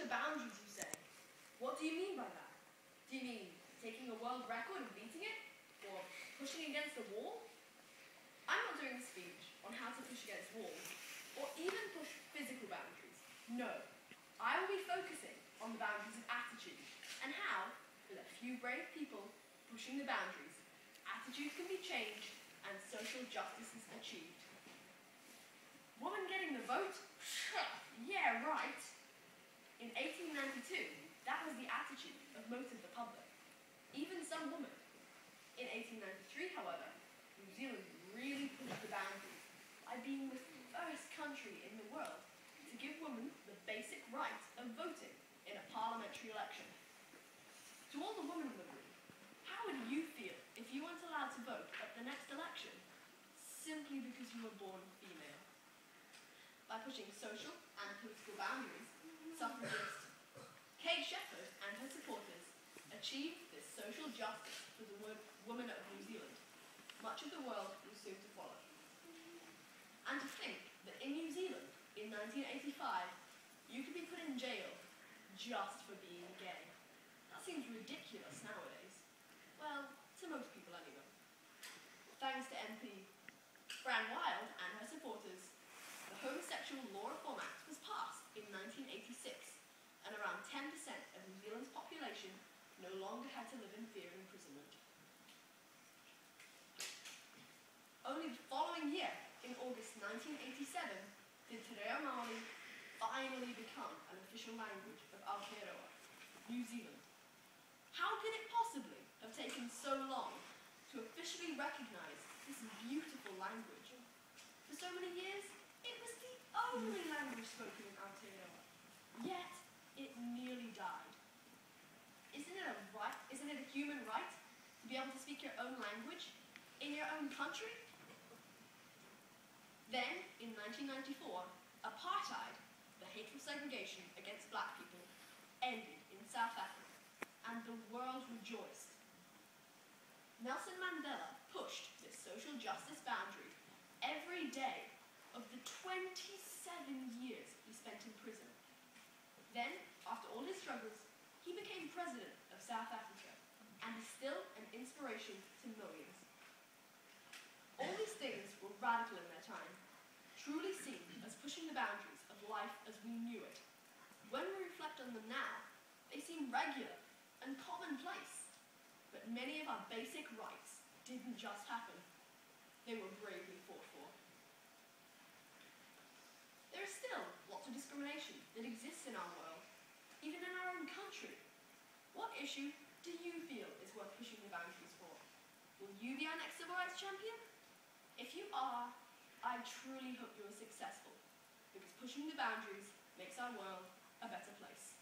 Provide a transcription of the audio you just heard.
the boundaries, you say? What do you mean by that? Do you mean taking a world record and beating it? Or pushing against the wall? I'm not doing a speech on how to push against walls, or even push physical boundaries. No, I will be focusing on the boundaries of attitude, and how, with a few brave people pushing the boundaries, attitudes can be changed and social justice is achieved. Woman getting the vote? Yeah, right. In 1892, that was the attitude of most of the public, even some women. In 1893, however, New Zealand really pushed the boundaries by being the first country in the world to give women the basic right of voting in a parliamentary election. To all the women in the room, how would you feel if you weren't allowed to vote at the next election simply because you were born female? By pushing social and political boundaries, suffragist Kate Shepherd and her supporters achieved this social justice for the women of New Zealand. Much of the world was soon to follow. And to think that in New Zealand, in 1985, you could be put in jail just for being gay. That seems ridiculous nowadays. Well, to most people anyway. Thanks to MP Fran Wild and her supporters, the Homosexual Law Reform Act was passed in 1986, and around 10% of New Zealand's population no longer had to live in fear of imprisonment. Only the following year, in August 1987, did Te Reo Māori finally become an official language of Aotearoa, New Zealand. How could it possibly have taken so long to officially recognise this beautiful language? For so many years, it was the only language spoken in Aotearoa, yet it nearly died. Isn't it a human right to be able to speak your own language in your own country? Then, in 1994, apartheid, the hateful segregation against black people, ended in South Africa, and the world rejoiced. Nelson Mandela pushed this social justice boundary every day of the 27 years he spent in prison. Then, after all his struggles, he became president of South Africa, and is still an inspiration to millions. All these things were radical in their time, truly seen as pushing the boundaries of life as we knew it. When we reflect on them now, they seem regular and commonplace. But many of our basic rights didn't just happen. They were bravely fought for. There is still lots of discrimination that exists in our world, even in our own country. What issue do you feel is worth pushing the boundaries for? Will you be our next civil rights champion? If you are, I truly hope you are successful, because pushing the boundaries makes our world a better place.